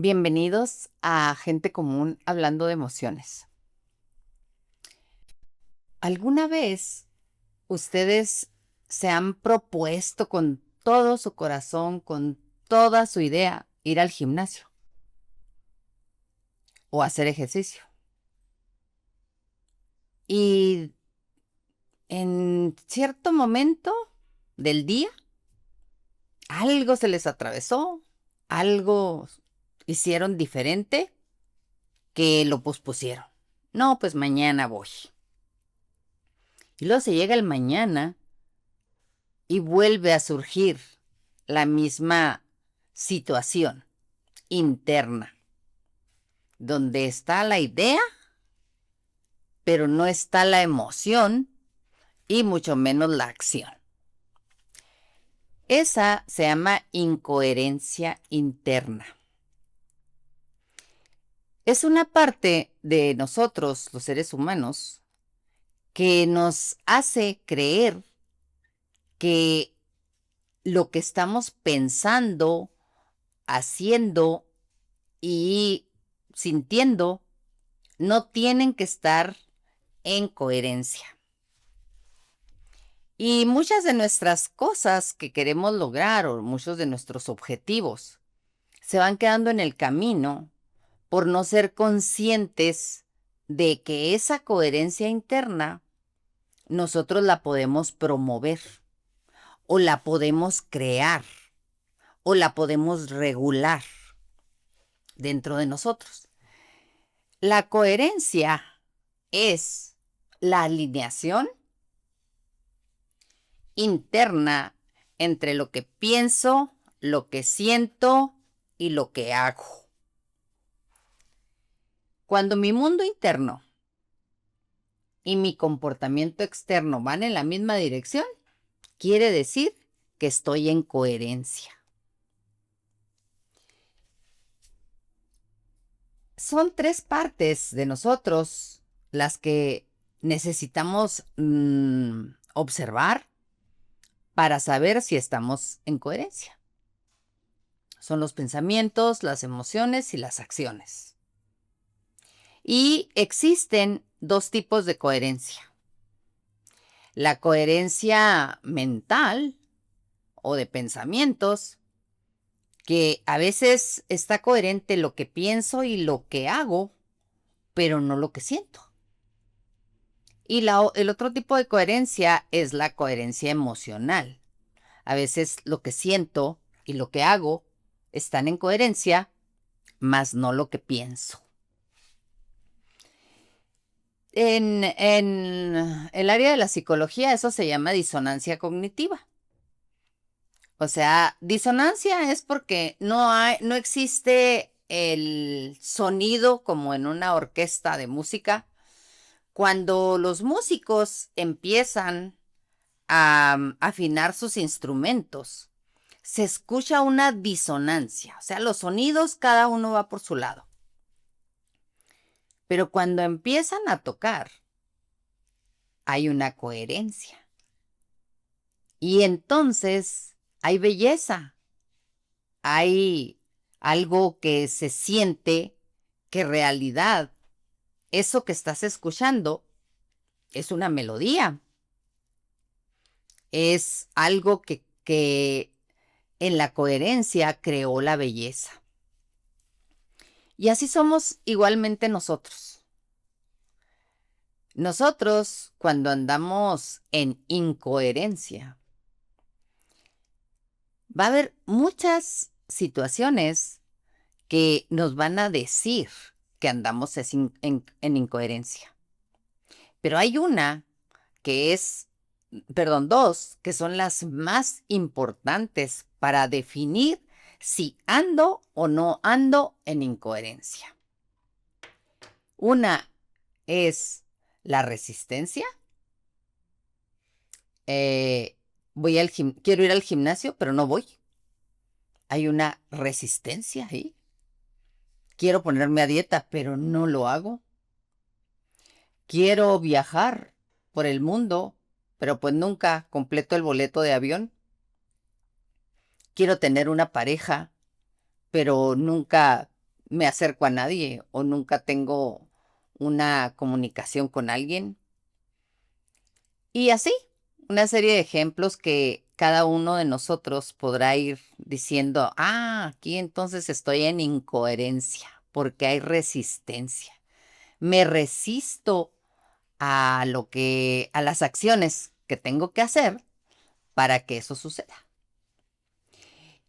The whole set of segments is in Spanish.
Bienvenidos a Gente Común Hablando de Emociones. ¿Alguna vez ustedes se han propuesto con todo su corazón, con toda su idea, ir al gimnasio o hacer ejercicio? Y en cierto momento del día, algo se les atravesó, algo hicieron diferente que lo pospusieron. No, pues mañana voy. Y luego se llega el mañana y vuelve a surgir la misma situación interna, donde está la idea, pero no está la emoción y mucho menos la acción. Esa se llama incoherencia interna. Es una parte de nosotros, los seres humanos, que nos hace creer que lo que estamos pensando, haciendo y sintiendo no tienen que estar en coherencia. Y muchas de nuestras cosas que queremos lograr o muchos de nuestros objetivos se van quedando en el camino por no ser conscientes de que esa coherencia interna nosotros la podemos promover o la podemos crear o la podemos regular dentro de nosotros. La coherencia es la alineación interna entre lo que pienso, lo que siento y lo que hago. Cuando mi mundo interno y mi comportamiento externo van en la misma dirección, quiere decir que estoy en coherencia. Son tres partes de nosotros las que necesitamos observar para saber si estamos en coherencia. Son los pensamientos, las emociones y las acciones. Y existen dos tipos de coherencia. La coherencia mental o de pensamientos, que a veces está coherente lo que pienso y lo que hago, pero no lo que siento. Y el otro tipo de coherencia es la coherencia emocional. A veces lo que siento y lo que hago están en coherencia, más no lo que pienso. En el área de la psicología eso se llama disonancia cognitiva. O sea, disonancia es porque no existe el sonido como en una orquesta de música. Cuando los músicos empiezan a afinar sus instrumentos, se escucha una disonancia. O sea, los sonidos cada uno va por su lado. Pero cuando empiezan a tocar, hay una coherencia. Y entonces hay belleza, hay algo que se siente que en realidad eso que estás escuchando es una melodía, es algo que en la coherencia creó la belleza. Y así somos igualmente nosotros. Nosotros, cuando andamos en incoherencia, va a haber muchas situaciones que nos van a decir que andamos en incoherencia. Pero hay dos, que son las más importantes para definir si ando o no ando en incoherencia. Una es la resistencia. Quiero ir al gimnasio, pero no voy. Hay una resistencia ahí. Quiero ponerme a dieta, pero no lo hago. Quiero viajar por el mundo, pero pues nunca completo el boleto de avión. Quiero tener una pareja, pero nunca me acerco a nadie o nunca tengo una comunicación con alguien. Y así, una serie de ejemplos que cada uno de nosotros podrá ir diciendo, aquí entonces estoy en incoherencia porque hay resistencia. Me resisto a las acciones que tengo que hacer para que eso suceda.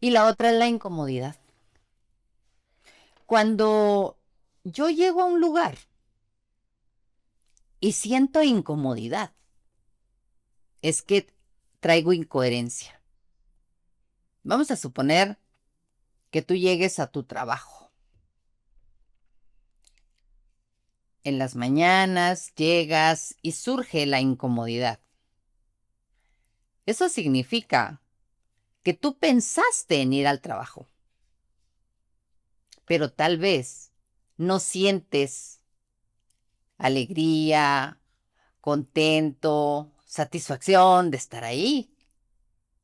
Y la otra es la incomodidad. Cuando yo llego a un lugar y siento incomodidad, es que traigo incoherencia. Vamos a suponer que tú llegues a tu trabajo. En las mañanas llegas y surge la incomodidad. Eso significa que tú pensaste en ir al trabajo, pero tal vez no sientes alegría, contento, satisfacción de estar ahí.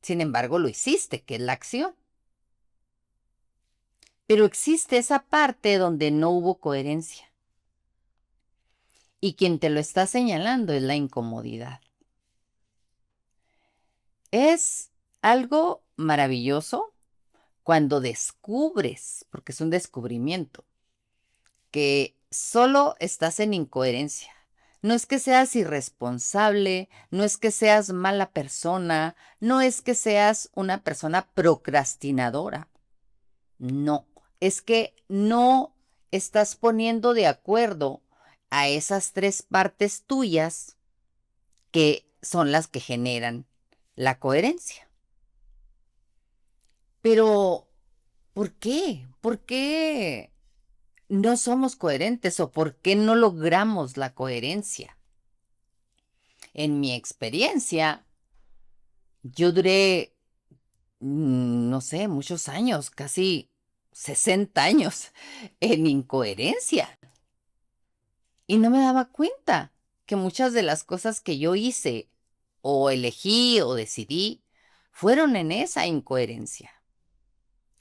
Sin embargo, lo hiciste, que es la acción. Pero existe esa parte donde no hubo coherencia. Y quien te lo está señalando es la incomodidad. Es algo maravilloso cuando descubres, porque es un descubrimiento, que solo estás en incoherencia. No es que seas irresponsable, no es que seas mala persona, no es que seas una persona procrastinadora. No, es que no estás poniendo de acuerdo a esas tres partes tuyas que son las que generan la coherencia. Pero, ¿por qué? ¿Por qué no somos coherentes o por qué no logramos la coherencia? En mi experiencia, yo duré, no sé, muchos años, casi 60 años en incoherencia. Y no me daba cuenta que muchas de las cosas que yo hice o elegí o decidí fueron en esa incoherencia.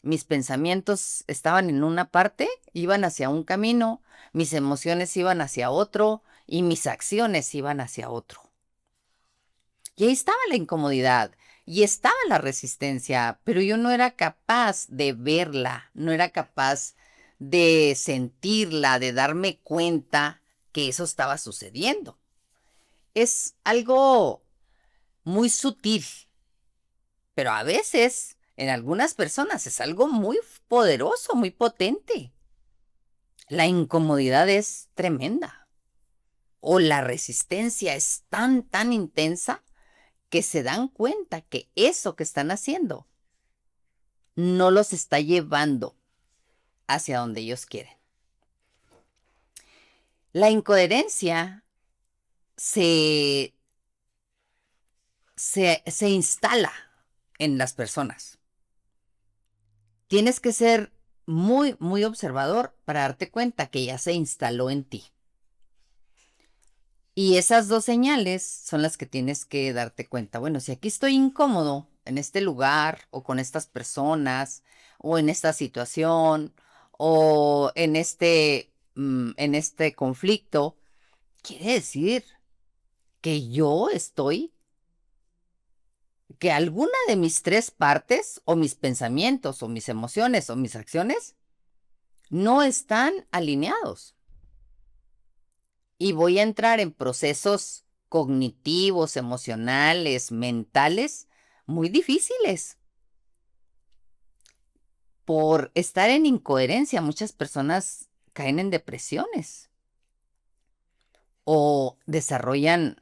Mis pensamientos estaban en una parte, iban hacia un camino, mis emociones iban hacia otro y mis acciones iban hacia otro. Y ahí estaba la incomodidad y estaba la resistencia, pero yo no era capaz de verla, no era capaz de sentirla, de darme cuenta que eso estaba sucediendo. Es algo muy sutil, pero a veces en algunas personas es algo muy poderoso, muy potente. La incomodidad es tremenda o la resistencia es tan intensa que se dan cuenta que eso que están haciendo no los está llevando hacia donde ellos quieren. La incoherencia se instala en las personas. Tienes que ser muy observador para darte cuenta que ya se instaló en ti. Y esas dos señales son las que tienes que darte cuenta. Bueno, si aquí estoy incómodo en este lugar o con estas personas o en esta situación o en este conflicto, quiere decir que alguna de mis tres partes o mis pensamientos o mis emociones o mis acciones no están alineados. Y voy a entrar en procesos cognitivos, emocionales, mentales, muy difíciles. Por estar en incoherencia, muchas personas caen en depresiones o desarrollan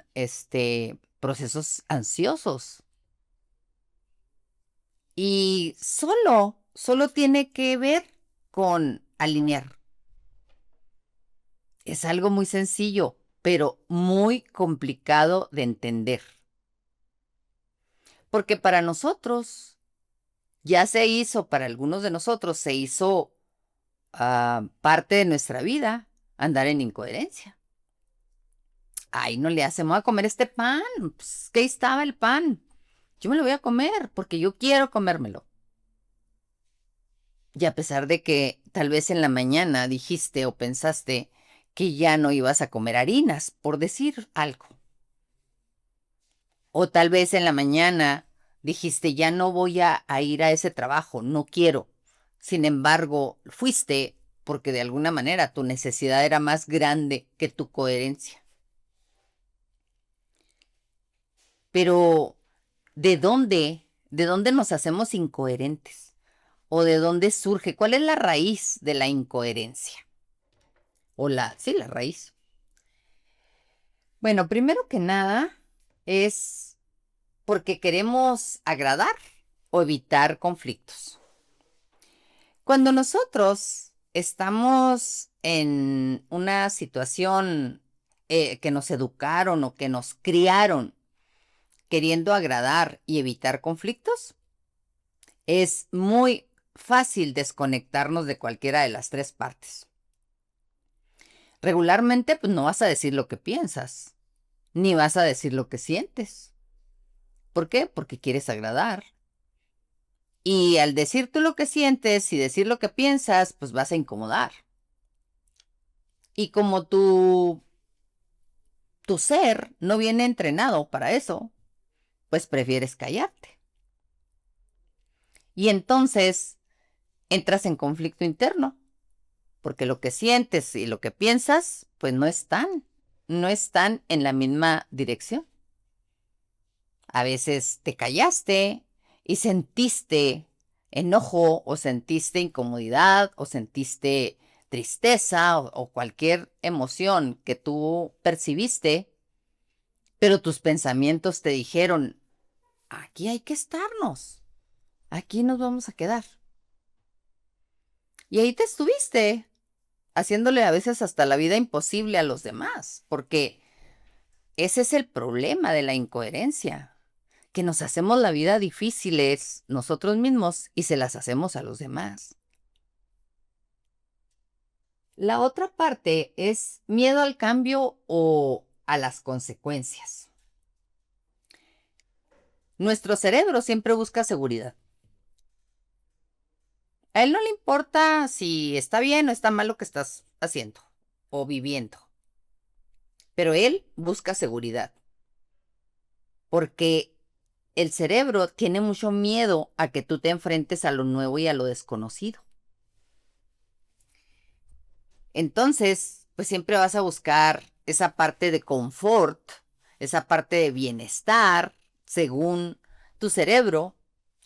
procesos ansiosos. Y solo tiene que ver con alinear. Es algo muy sencillo, pero muy complicado de entender. Porque para nosotros, ya se hizo, para algunos de nosotros, se hizo parte de nuestra vida andar en incoherencia. Ay, no le hace, me voy a comer este pan. Pues, ¿qué estaba el pan? Yo me lo voy a comer porque yo quiero comérmelo. Y a pesar de que tal vez en la mañana dijiste o pensaste que ya no ibas a comer harinas, por decir algo. O tal vez en la mañana dijiste, ya no voy a ir a ese trabajo, no quiero. Sin embargo, fuiste porque de alguna manera tu necesidad era más grande que tu coherencia. Pero, ¿de dónde nos hacemos incoherentes? ¿O de dónde surge? ¿Cuál es la raíz de la incoherencia? Sí, la raíz. Bueno, primero que nada es porque queremos agradar o evitar conflictos. Cuando nosotros estamos en una situación que nos educaron o que nos criaron queriendo agradar y evitar conflictos, es muy fácil desconectarnos de cualquiera de las tres partes. Regularmente, pues no vas a decir lo que piensas, ni vas a decir lo que sientes. ¿Por qué? Porque quieres agradar. Y al decir tú lo que sientes y decir lo que piensas, pues vas a incomodar. Y como tu ser no viene entrenado para eso, pues prefieres callarte. Y entonces entras en conflicto interno, porque lo que sientes y lo que piensas, pues no están en la misma dirección. A veces te callaste y sentiste enojo o sentiste incomodidad o sentiste tristeza o cualquier emoción que tú percibiste, pero tus pensamientos te dijeron, aquí hay que estarnos, aquí nos vamos a quedar. Y ahí te estuviste haciéndole a veces hasta la vida imposible a los demás, porque ese es el problema de la incoherencia, que nos hacemos la vida difíciles nosotros mismos y se las hacemos a los demás. La otra parte es miedo al cambio o a las consecuencias. Nuestro cerebro siempre busca seguridad. A él no le importa si está bien o está mal lo que estás haciendo o viviendo, pero él busca seguridad porque el cerebro tiene mucho miedo a que tú te enfrentes a lo nuevo y a lo desconocido. Entonces, pues siempre vas a buscar esa parte de confort, esa parte de bienestar, según tu cerebro,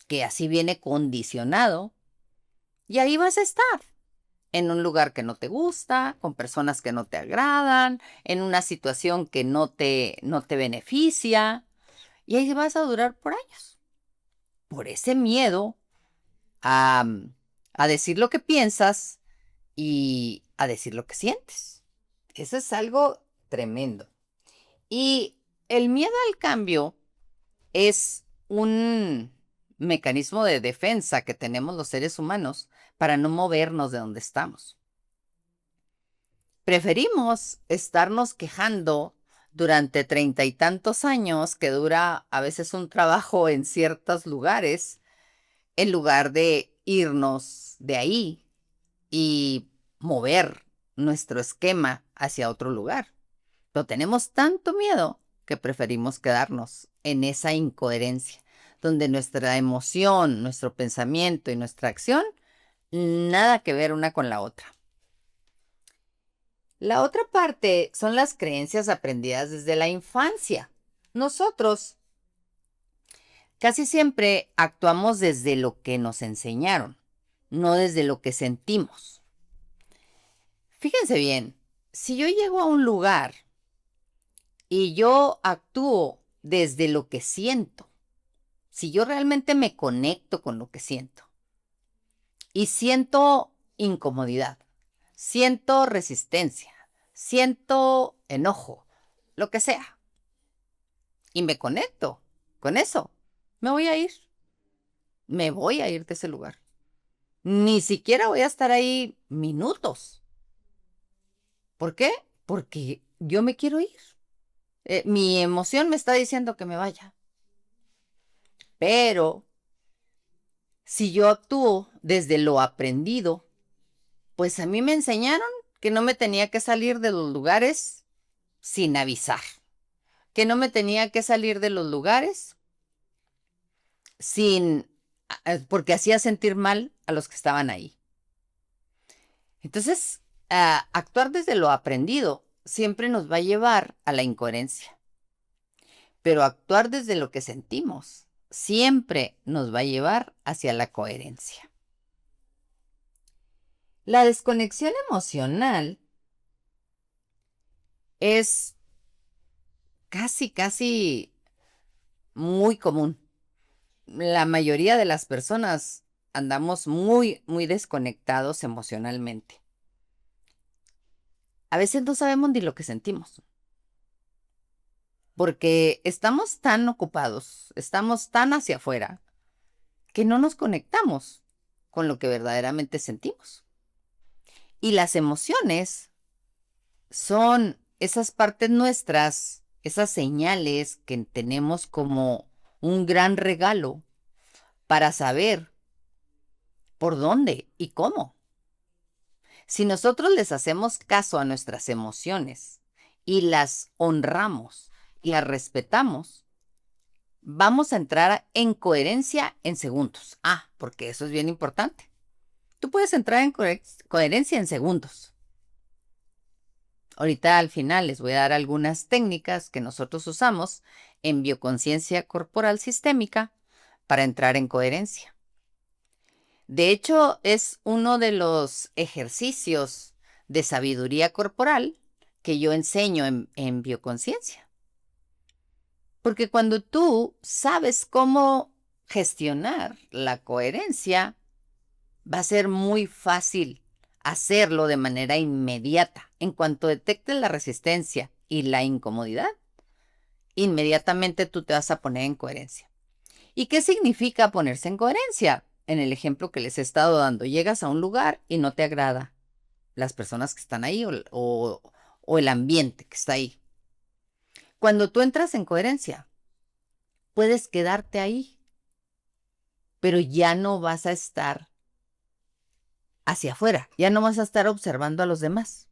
que así viene condicionado, y ahí vas a estar, en un lugar que no te gusta, con personas que no te agradan, en una situación que no te beneficia, y ahí vas a durar por años, por ese miedo a, a decir lo que piensas y a decir lo que sientes. Eso es algo tremendo. Y el miedo al cambio es un mecanismo de defensa que tenemos los seres humanos para no movernos de donde estamos. Preferimos estarnos quejando durante 30 y tantos años que dura a veces un trabajo en ciertos lugares, en lugar de irnos de ahí y mover nuestro esquema hacia otro lugar. Pero tenemos tanto miedo que preferimos quedarnos en esa incoherencia, donde nuestra emoción, nuestro pensamiento y nuestra acción, nada que ver una con la otra. La otra parte son las creencias aprendidas desde la infancia. Nosotros casi siempre actuamos desde lo que nos enseñaron, no desde lo que sentimos. Fíjense bien, si yo llego a un lugar y yo actúo desde lo que siento, si yo realmente me conecto con lo que siento y siento incomodidad, siento resistencia, siento enojo, lo que sea, y me conecto con eso, me voy a ir, me voy a ir de ese lugar. Ni siquiera voy a estar ahí minutos. ¿Por qué? Porque yo me quiero ir. Mi emoción me está diciendo que me vaya. Pero si yo actúo desde lo aprendido, Pues a mí me enseñaron que no me tenía que salir de los lugares sin avisar, que no me tenía que salir de los lugares sin, porque hacía sentir mal a los que estaban ahí. Entonces, actuar desde lo aprendido siempre nos va a llevar a la incoherencia, pero actuar desde lo que sentimos siempre nos va a llevar hacia la coherencia. La desconexión emocional es casi muy común. La mayoría de las personas andamos muy desconectados emocionalmente. A veces no sabemos ni lo que sentimos, porque estamos tan ocupados, estamos tan hacia afuera, que no nos conectamos con lo que verdaderamente sentimos. Y las emociones son esas partes nuestras, esas señales que tenemos como un gran regalo para saber por dónde y cómo. Si nosotros les hacemos caso a nuestras emociones y las honramos y las respetamos, vamos a entrar en coherencia en segundos. Porque eso es bien importante. Tú puedes entrar en coherencia en segundos. Ahorita al final les voy a dar algunas técnicas que nosotros usamos en bioconciencia corporal sistémica para entrar en coherencia. De hecho, es uno de los ejercicios de sabiduría corporal que yo enseño en bioconciencia. Porque cuando tú sabes cómo gestionar la coherencia, va a ser muy fácil hacerlo de manera inmediata. En cuanto detectes la resistencia y la incomodidad, inmediatamente tú te vas a poner en coherencia. ¿Y qué significa ponerse en coherencia? En el ejemplo que les he estado dando, llegas a un lugar y no te agrada las personas que están ahí o el ambiente que está ahí. Cuando tú entras en coherencia, puedes quedarte ahí, pero ya no vas a estar hacia afuera, ya no vas a estar observando a los demás,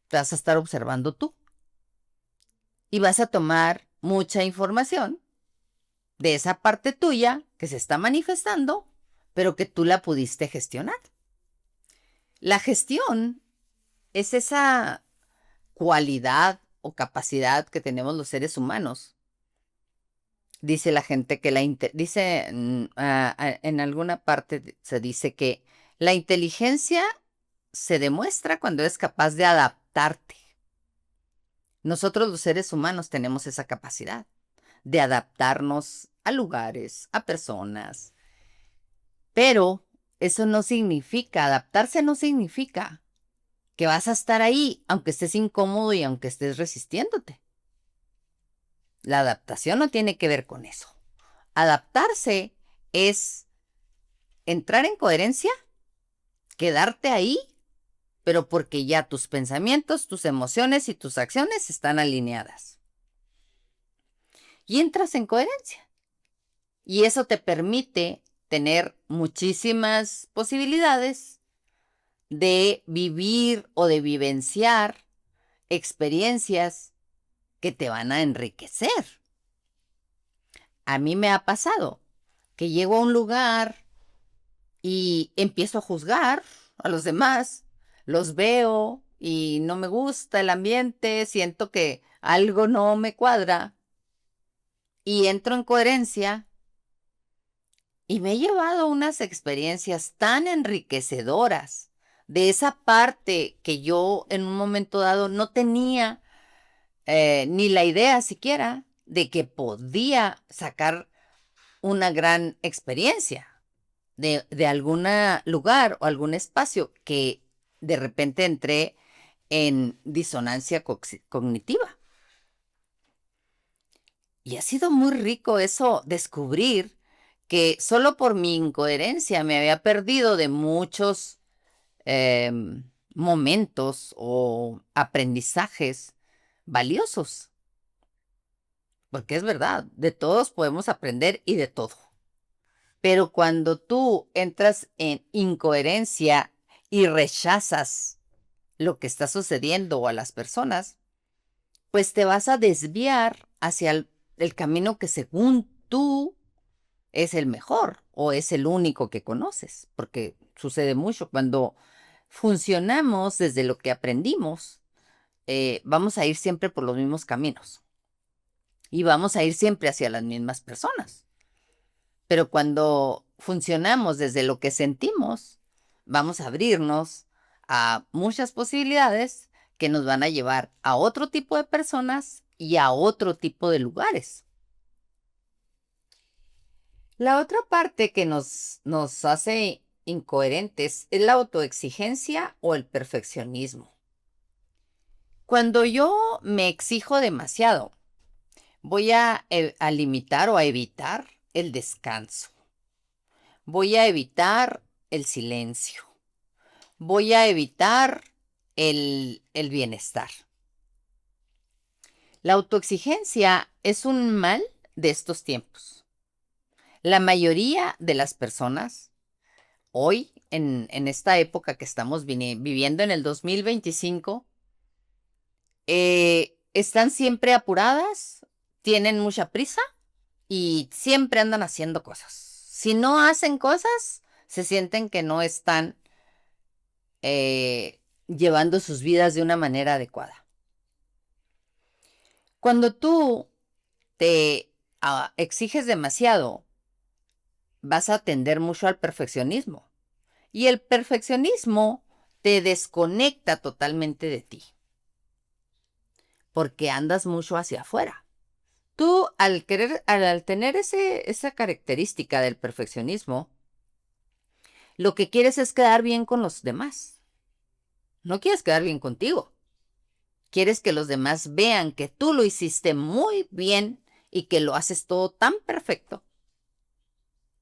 te vas a estar observando tú y vas a tomar mucha información de esa parte tuya que se está manifestando, pero que tú la pudiste gestionar. La gestión es esa cualidad o capacidad que tenemos los seres humanos. Dice la gente que en alguna parte se dice que la inteligencia se demuestra cuando eres capaz de adaptarte. Nosotros los seres humanos tenemos esa capacidad de adaptarnos a lugares, a personas, pero eso no significa, adaptarse no significa que vas a estar ahí aunque estés incómodo y aunque estés resistiéndote. La adaptación no tiene que ver con eso. Adaptarse es entrar en coherencia, quedarte ahí, pero porque ya tus pensamientos, tus emociones y tus acciones están alineadas. Y entras en coherencia. Y eso te permite tener muchísimas posibilidades de vivir o de vivenciar experiencias que te van a enriquecer. A mí me ha pasado que llego a un lugar y empiezo a juzgar a los demás, los veo y no me gusta el ambiente, siento que algo no me cuadra y entro en coherencia y me he llevado unas experiencias tan enriquecedoras de esa parte que yo en un momento dado no tenía ni la idea siquiera de que podía sacar una gran experiencia de algún lugar o algún espacio que de repente entré en disonancia cognitiva. Y ha sido muy rico eso, descubrir que solo por mi incoherencia me había perdido de muchos momentos o aprendizajes valiosos. Porque es verdad, de todos podemos aprender y de todo. Pero cuando tú entras en incoherencia y rechazas lo que está sucediendo o a las personas, pues te vas a desviar hacia el camino que según tú es el mejor o es el único que conoces, porque sucede mucho cuando funcionamos desde lo que aprendimos, vamos a ir siempre por los mismos caminos y vamos a ir siempre hacia las mismas personas. Pero cuando funcionamos desde lo que sentimos, vamos a abrirnos a muchas posibilidades que nos van a llevar a otro tipo de personas y a otro tipo de lugares. La otra parte que nos hace incoherentes es la autoexigencia o el perfeccionismo. Cuando yo me exijo demasiado, voy a limitar o a evitar el descanso. Voy a evitar el silencio. Voy a evitar el bienestar. La autoexigencia es un mal de estos tiempos. La mayoría de las personas hoy, en esta época que estamos viviendo en el 2025, están siempre apuradas, tienen mucha prisa y siempre andan haciendo cosas. Si no hacen cosas, se sienten que no están llevando sus vidas de una manera adecuada. Cuando tú te exiges demasiado, vas a tender mucho al perfeccionismo. Y el perfeccionismo te desconecta totalmente de ti, porque andas mucho hacia afuera. Tú, al tener esa característica del perfeccionismo, lo que quieres es quedar bien con los demás. No quieres quedar bien contigo. Quieres que los demás vean que tú lo hiciste muy bien y que lo haces todo tan perfecto.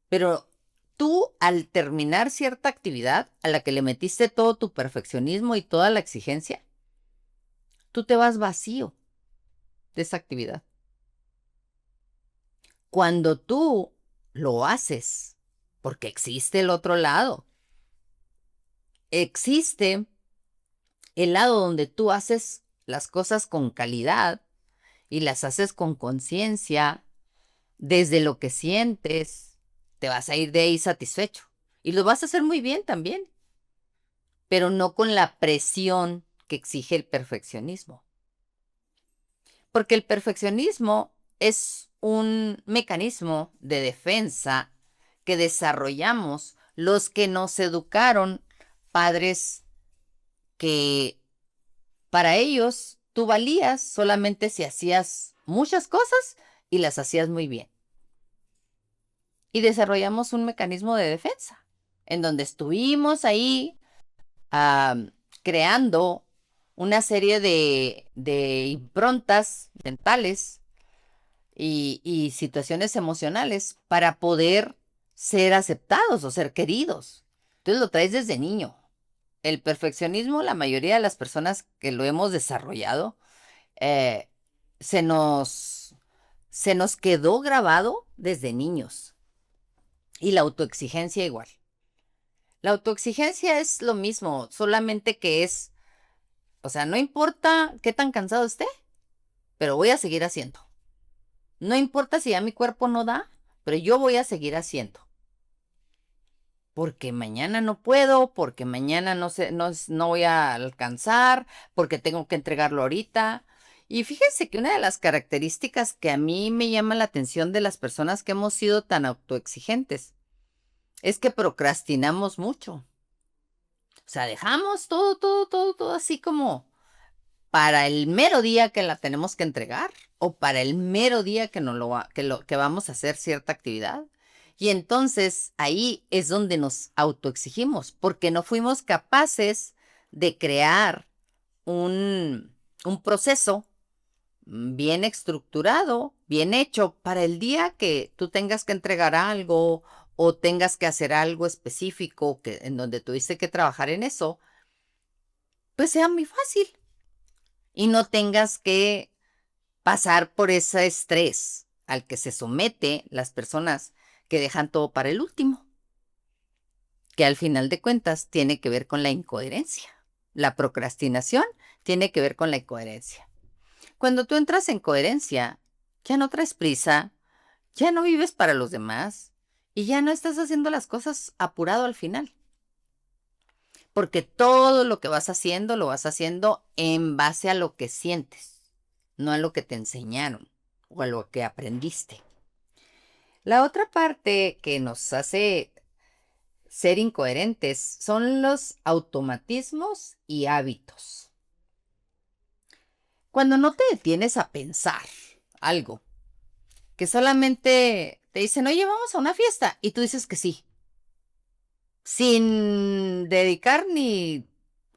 Pero tú, al terminar cierta actividad a la que le metiste todo tu perfeccionismo y toda la exigencia, tú te vas vacío de esa actividad. Cuando tú lo haces, porque existe el otro lado, existe el lado donde tú haces las cosas con calidad y las haces con conciencia, desde lo que sientes, te vas a ir de ahí satisfecho. Y lo vas a hacer muy bien también, pero no con la presión que exige el perfeccionismo. Porque el perfeccionismo es un mecanismo de defensa que desarrollamos los que nos educaron, padres que para ellos tú valías solamente si hacías muchas cosas y las hacías muy bien. Y desarrollamos un mecanismo de defensa en donde estuvimos ahí creando una serie de improntas mentales y situaciones emocionales para poder ser aceptados o ser queridos. Entonces lo traes desde niño. El perfeccionismo, la mayoría de las personas que lo hemos desarrollado, eh, se nos, se nos quedó grabado desde niños. Y la autoexigencia igual. La autoexigencia es lo mismo, solamente que es, o sea, no importa qué tan cansado esté, pero voy a seguir haciendo. No importa si ya mi cuerpo no da, pero yo voy a seguir haciendo. Porque mañana no puedo, porque mañana no voy a alcanzar, porque tengo que entregarlo ahorita. Y fíjense que una de las características que a mí me llama la atención de las personas que hemos sido tan autoexigentes es que procrastinamos mucho. O sea, dejamos todo así como para el mero día que la tenemos que entregar o para el mero día que vamos a hacer cierta actividad. Y entonces ahí es donde nos autoexigimos, porque no fuimos capaces de crear un proceso bien estructurado, bien hecho para el día que tú tengas que entregar algo o tengas que hacer algo específico en donde tuviste que trabajar en eso, pues sea muy fácil y no tengas que pasar por ese estrés al que se somete las personas que dejan todo para el último. que al final de cuentas tiene que ver con la incoherencia. La procrastinación tiene que ver con la incoherencia. Cuando tú entras en coherencia, ya no traes prisa, ya no vives para los demás y ya no estás haciendo las cosas apurado al final. Porque todo lo que vas haciendo, lo vas haciendo en base a lo que sientes, no a lo que te enseñaron o a lo que aprendiste. La otra parte que nos hace ser incoherentes son los automatismos y hábitos. Cuando no te detienes a pensar algo, que solamente te dicen, oye, vamos a una fiesta, y tú dices que sí, sin dedicar ni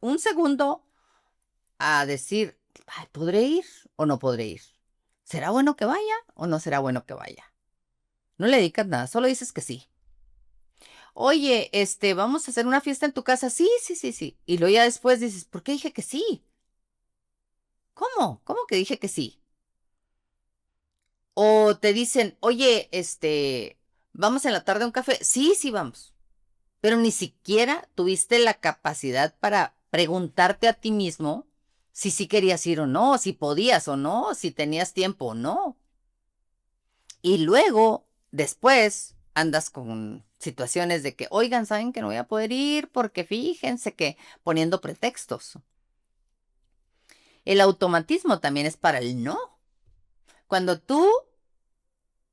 un segundo a decir, "Ay, ¿podré ir o no podré ir? ¿Será bueno que vaya o no será bueno que vaya?". No le dedicas nada, solo dices que sí. Oye, vamos a hacer una fiesta en tu casa. Sí, sí, sí, sí. Y luego ya después dices, ¿por qué dije que sí? ¿Cómo? ¿Cómo que dije que sí? O te dicen, oye, vamos en la tarde a un café. Sí, sí, vamos. Pero ni siquiera tuviste la capacidad para preguntarte a ti mismo si sí querías ir o no, si podías o no, si tenías tiempo o no. Y luego, después, andas con situaciones de que, oigan, ¿saben que no voy a poder ir? Porque fíjense que poniendo pretextos. El automatismo también es para el no. Cuando tú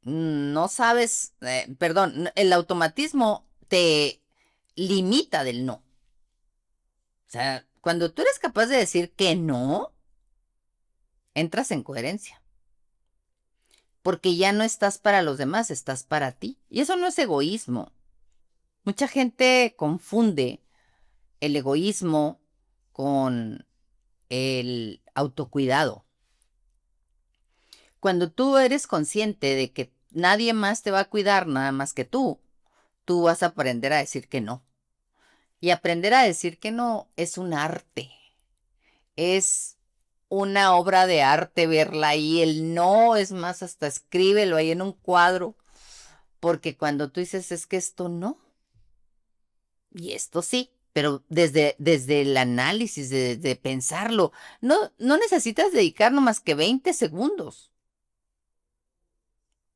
no sabes, perdón, el automatismo te limita del no. O sea, cuando tú eres capaz de decir que no, entras en coherencia. Porque ya no estás para los demás, estás para ti. Y eso no es egoísmo. Mucha gente confunde el egoísmo con el autocuidado. Cuando tú eres consciente de que nadie más te va a cuidar nada más que tú vas a aprender a decir que no. Y aprender a decir que no es un arte. Es una obra de arte verla ahí. El no, es más, hasta escríbelo ahí en un cuadro. Porque cuando tú dices es que esto no y esto sí, pero desde el análisis, de pensarlo, no necesitas dedicar no más que 20 segundos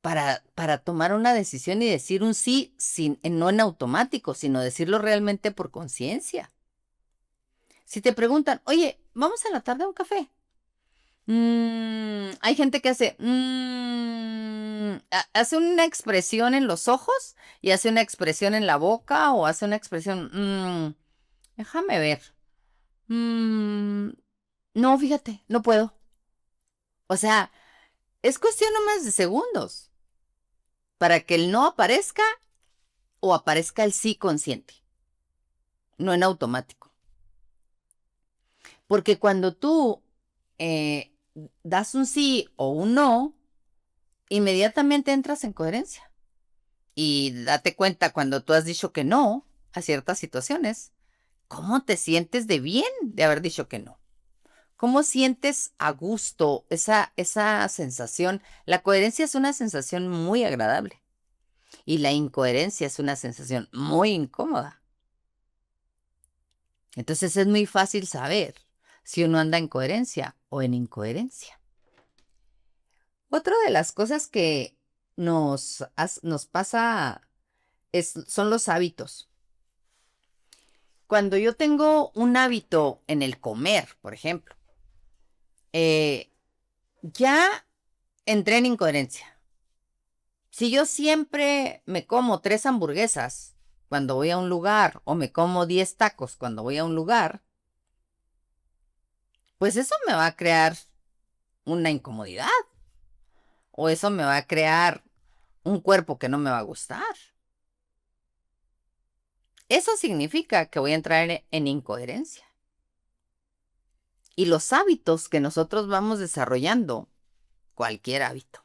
para tomar una decisión y decir un sí, sin, no en automático, sino decirlo realmente por conciencia. Si te preguntan, oye, vamos a la tarde a un café. Hay gente que hace, hace una expresión en los ojos y hace una expresión en la boca o hace una expresión, déjame ver. Mm, no, fíjate, no puedo. O sea, es cuestión nomás de segundos para que el no aparezca o aparezca el sí consciente, no en automático. Porque cuando tú eh, das un sí o un no, inmediatamente entras en coherencia. Y date cuenta cuando tú has dicho que no a ciertas situaciones, ¿cómo te sientes de bien de haber dicho que no? ¿Cómo sientes a gusto esa sensación? La coherencia es una sensación muy agradable y la incoherencia es una sensación muy incómoda. Entonces es muy fácil saber si uno anda en coherencia o en incoherencia. Otra de las cosas que nos pasa son los hábitos. Cuando yo tengo un hábito en el comer, por ejemplo, eh, ya entré en incoherencia. Si yo siempre me como 3 hamburguesas cuando voy a un lugar o me como 10 tacos cuando voy a un lugar, pues eso me va a crear una incomodidad o eso me va a crear un cuerpo que no me va a gustar. Eso significa que voy a entrar en incoherencia. Y los hábitos que nosotros vamos desarrollando, cualquier hábito,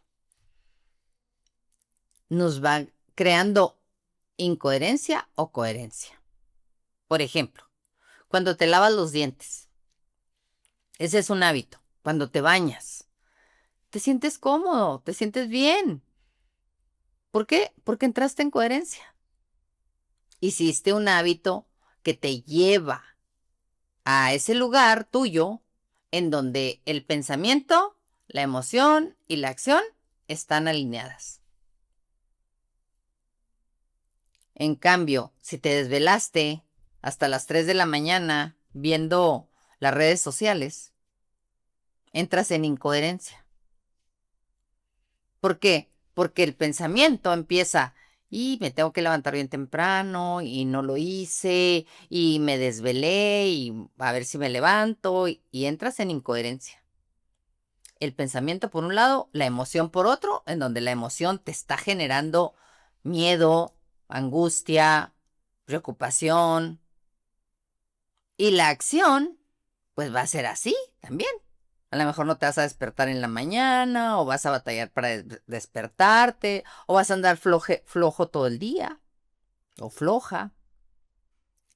nos va creando incoherencia o coherencia. Por ejemplo, cuando te lavas los dientes, ese es un hábito. Cuando te bañas, te sientes cómodo, te sientes bien. ¿Por qué? Porque entraste en coherencia. hiciste un hábito que te lleva a ese lugar tuyo en donde el pensamiento, la emoción y la acción están alineadas. En cambio, si te desvelaste hasta las 3 de la mañana viendo las redes sociales, entras en incoherencia. ¿Por qué? Porque el pensamiento empieza, y me tengo que levantar bien temprano, y no lo hice, y me desvelé, y a ver si me levanto, y entras en incoherencia. El pensamiento por un lado, la emoción por otro, en donde la emoción te está generando miedo, angustia, preocupación, y la acción, pues va a ser así también. A lo mejor no te vas a despertar en la mañana, o vas a batallar para despertarte, o vas a andar flojo todo el día, o floja.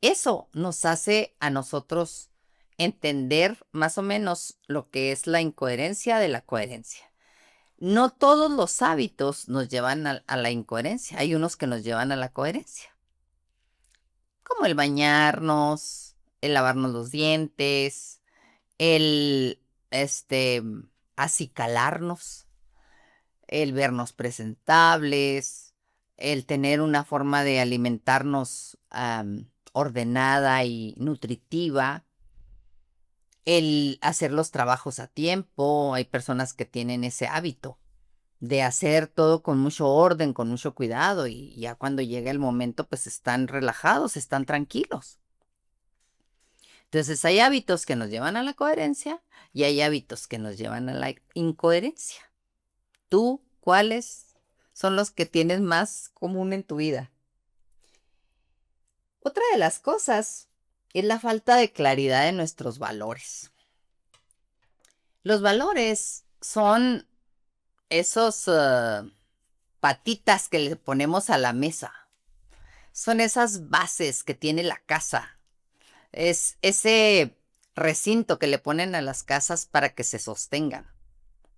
Eso nos hace a nosotros entender más o menos lo que es la incoherencia de la coherencia. No todos los hábitos nos llevan a la incoherencia, hay unos que nos llevan a la coherencia, como el bañarnos, el lavarnos los dientes, el acicalarnos, el vernos presentables, el tener una forma de alimentarnos ordenada y nutritiva, el hacer los trabajos a tiempo. Hay personas que tienen ese hábito de hacer todo con mucho orden, con mucho cuidado, y ya cuando llega el momento, pues están relajados, están tranquilos. Entonces hay hábitos que nos llevan a la coherencia y hay hábitos que nos llevan a la incoherencia. ¿Tú cuáles son los que tienes más común en tu vida? Otra de las cosas es la falta de claridad de nuestros valores. Los valores son esos patitas que le ponemos a la mesa. Son esas bases que tiene la casa. Es ese recinto que le ponen a las casas para que se sostengan.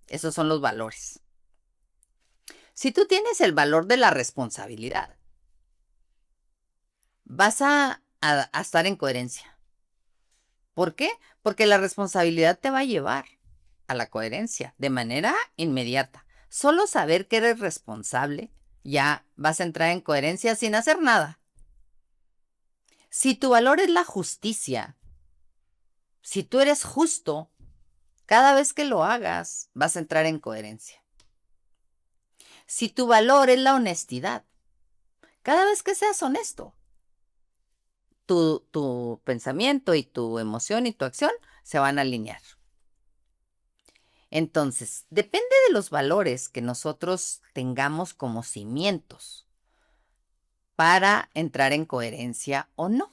Esos son los valores. Si tú tienes el valor de la responsabilidad, vas a estar en coherencia. ¿Por qué? Porque la responsabilidad te va a llevar a la coherencia de manera inmediata. Solo saber que eres responsable, ya vas a entrar en coherencia sin hacer nada. Si tu valor es la justicia, si tú eres justo, cada vez que lo hagas, vas a entrar en coherencia. Si tu valor es la honestidad, cada vez que seas honesto, tu pensamiento y tu emoción y tu acción se van a alinear. Entonces, depende de los valores que nosotros tengamos como cimientos para entrar en coherencia o no.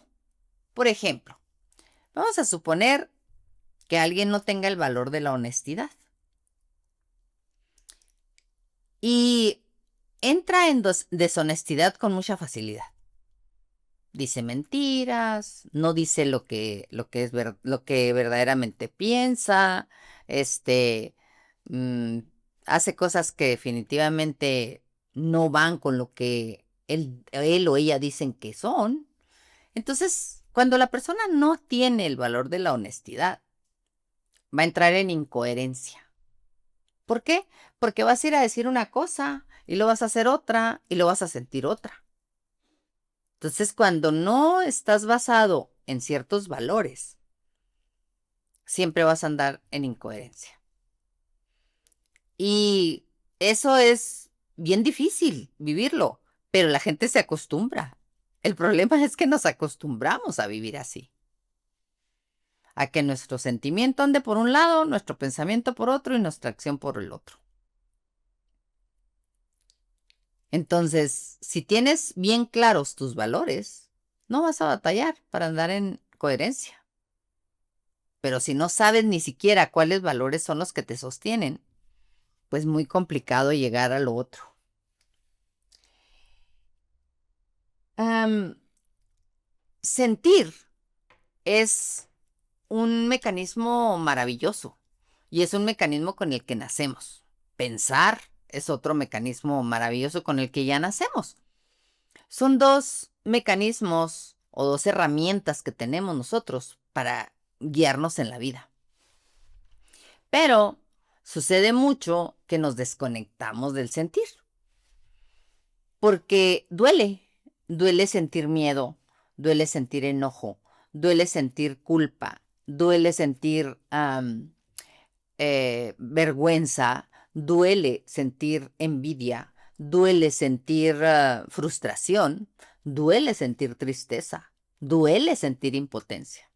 Por ejemplo, vamos a suponer que alguien no tenga el valor de la honestidad y entra en deshonestidad con mucha facilidad. Dice mentiras, no dice lo que verdaderamente piensa, mm, hace cosas que definitivamente no van con lo que él o ella dicen que son. Entonces, cuando la persona no tiene el valor de la honestidad, va a entrar en incoherencia. ¿Por qué? Porque vas a ir a decir una cosa y lo vas a hacer otra y lo vas a sentir otra. Entonces, cuando no estás basado en ciertos valores, siempre vas a andar en incoherencia. Y eso es bien difícil vivirlo, pero la gente se acostumbra. El problema es que nos acostumbramos a vivir así. A que nuestro sentimiento ande por un lado, nuestro pensamiento por otro y nuestra acción por el otro. Entonces, si tienes bien claros tus valores, no vas a batallar para andar en coherencia. Pero si no sabes ni siquiera cuáles valores son los que te sostienen, pues muy complicado llegar a lo otro. Sentir es un mecanismo maravilloso y es un mecanismo con el que nacemos. Pensar es otro mecanismo maravilloso con el que ya nacemos. Son dos mecanismos o dos herramientas que tenemos nosotros para guiarnos en la vida. Pero sucede mucho que nos desconectamos del sentir. Porque duele sentir miedo, duele sentir enojo, duele sentir culpa, duele sentir vergüenza, duele sentir envidia, duele sentir frustración, duele sentir tristeza, duele sentir impotencia.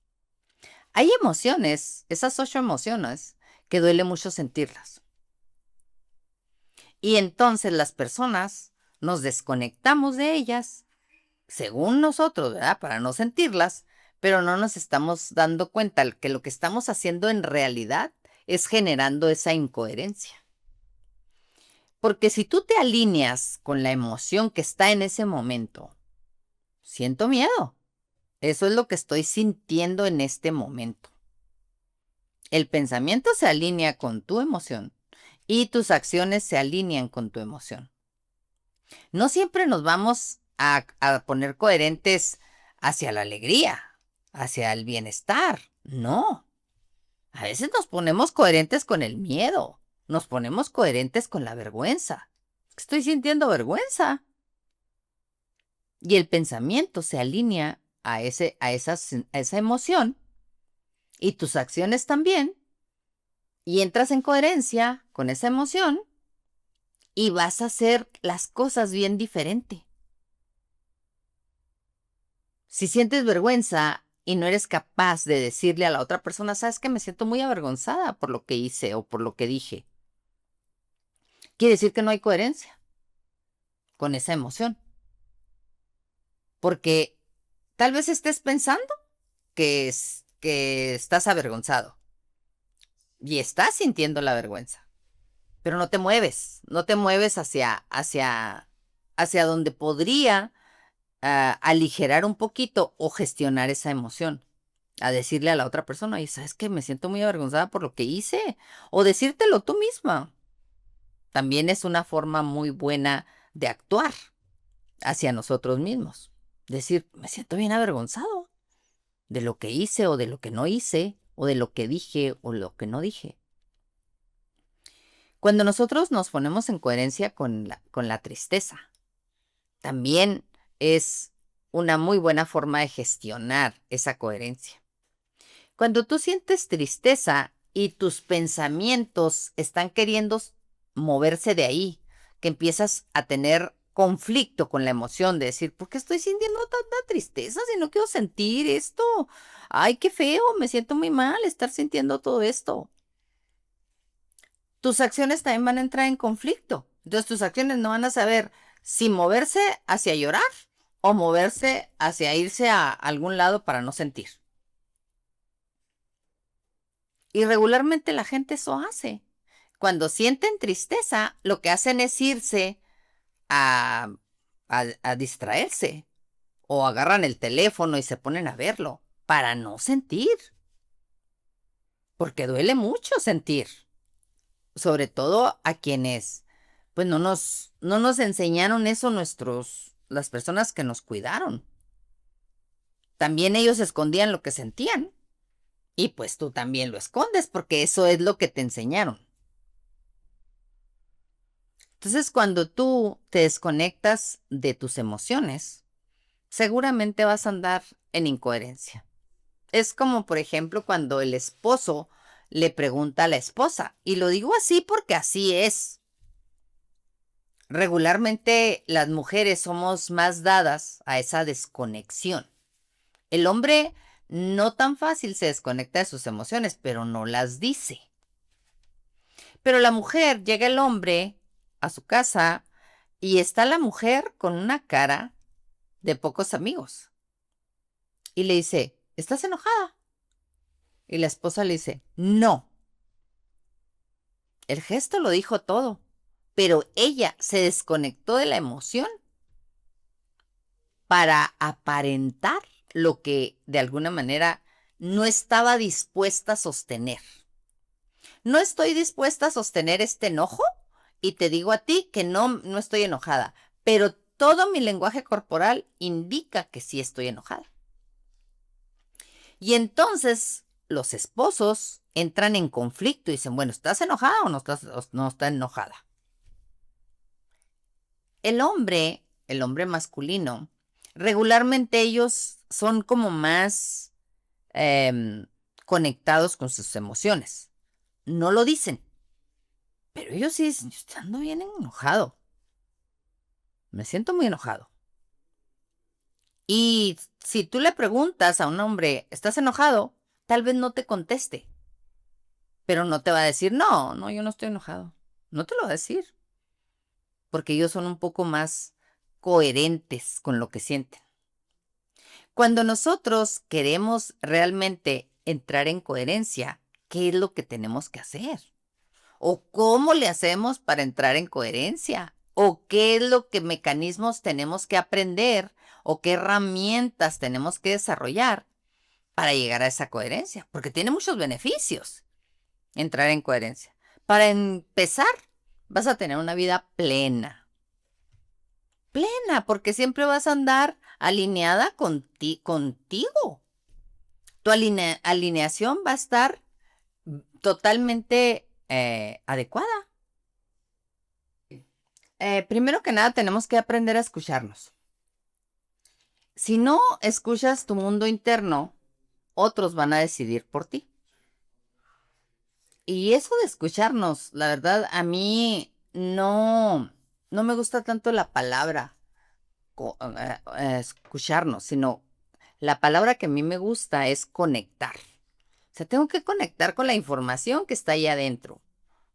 Hay emociones, esas 8 emociones, que duele mucho sentirlas. Y entonces las personas nos desconectamos de ellas, según nosotros, ¿verdad? Para no sentirlas, pero no nos estamos dando cuenta que lo que estamos haciendo en realidad es generando esa incoherencia. Porque si tú te alineas con la emoción que está en ese momento, siento miedo. Eso es lo que estoy sintiendo en este momento. El pensamiento se alinea con tu emoción y tus acciones se alinean con tu emoción. No siempre nos vamos a poner coherentes hacia la alegría, hacia el bienestar. No. A veces nos ponemos coherentes con el miedo. Nos ponemos coherentes con la vergüenza. Estoy sintiendo vergüenza. Y el pensamiento se alinea a esa emoción y tus acciones también. Y entras en coherencia con esa emoción y vas a hacer las cosas bien diferente. Si sientes vergüenza y no eres capaz de decirle a la otra persona, sabes que me siento muy avergonzada por lo que hice o por lo que dije, quiere decir que no hay coherencia con esa emoción. Porque tal vez estés pensando que estás avergonzado y estás sintiendo la vergüenza, pero no te mueves hacia donde podría aligerar un poquito o gestionar esa emoción. A decirle a la otra persona, y sabes que me siento muy avergonzada por lo que hice, o decírtelo tú misma. También es una forma muy buena de actuar hacia nosotros mismos. Decir, me siento bien avergonzado de lo que hice o de lo que no hice, o de lo que dije o lo que no dije. Cuando nosotros nos ponemos en coherencia con la tristeza, también es una muy buena forma de gestionar esa coherencia. Cuando tú sientes tristeza y tus pensamientos están queriendo moverse de ahí, que empiezas a tener conflicto con la emoción de decir, ¿por qué estoy sintiendo tanta tristeza si no quiero sentir esto? Ay, qué feo, me siento muy mal estar sintiendo todo esto. Tus acciones también van a entrar en conflicto. Entonces tus acciones no van a saber si moverse hacia llorar o moverse hacia irse a algún lado para no sentir. Y regularmente la gente eso hace. Cuando sienten tristeza, lo que hacen es irse a distraerse o agarran el teléfono y se ponen a verlo para no sentir. Porque duele mucho sentir. Sobre todo a quienes pues no nos enseñaron eso las personas que nos cuidaron. También ellos escondían lo que sentían. Y pues tú también lo escondes porque eso es lo que te enseñaron. Entonces, cuando tú te desconectas de tus emociones, seguramente vas a andar en incoherencia. Es como, por ejemplo, cuando el esposo le pregunta a la esposa, y lo digo así porque así es. Regularmente las mujeres somos más dadas a esa desconexión. El hombre no tan fácil se desconecta de sus emociones, pero no las dice. Pero la mujer, llega el hombre a su casa y está la mujer con una cara de pocos amigos. Y le dice, ¿estás enojada? Y la esposa le dice, no. El gesto lo dijo todo, pero ella se desconectó de la emoción para aparentar lo que de alguna manera no estaba dispuesta a sostener. No estoy dispuesta a sostener este enojo y te digo a ti que no estoy enojada, pero todo mi lenguaje corporal indica que sí estoy enojada. Y entonces los esposos entran en conflicto y dicen, bueno, ¿estás enojada o no estás enojada? El hombre masculino, regularmente ellos son como más conectados con sus emociones. No lo dicen, pero ellos sí dicen, yo ando bien enojado. Me siento muy enojado. Y si tú le preguntas a un hombre, ¿estás enojado? Tal vez no te conteste, pero no te va a decir, no, yo no estoy enojado. No te lo va a decir, porque ellos son un poco más coherentes con lo que sienten. Cuando nosotros queremos realmente entrar en coherencia, ¿qué es lo que tenemos que hacer? ¿O cómo le hacemos para entrar en coherencia? ¿O qué es lo que mecanismos tenemos que aprender? ¿O qué herramientas tenemos que desarrollar para llegar a esa coherencia? Porque tiene muchos beneficios entrar en coherencia. Para empezar, vas a tener una vida plena. Plena, porque siempre vas a andar alineada contigo. Tu alineación va a estar totalmente adecuada. Primero que nada, tenemos que aprender a escucharnos. Si no escuchas tu mundo interno, otros van a decidir por ti. Y eso de escucharnos, la verdad, a mí no me gusta tanto la palabra escucharnos, sino la palabra que a mí me gusta es conectar. O sea, tengo que conectar con la información que está ahí adentro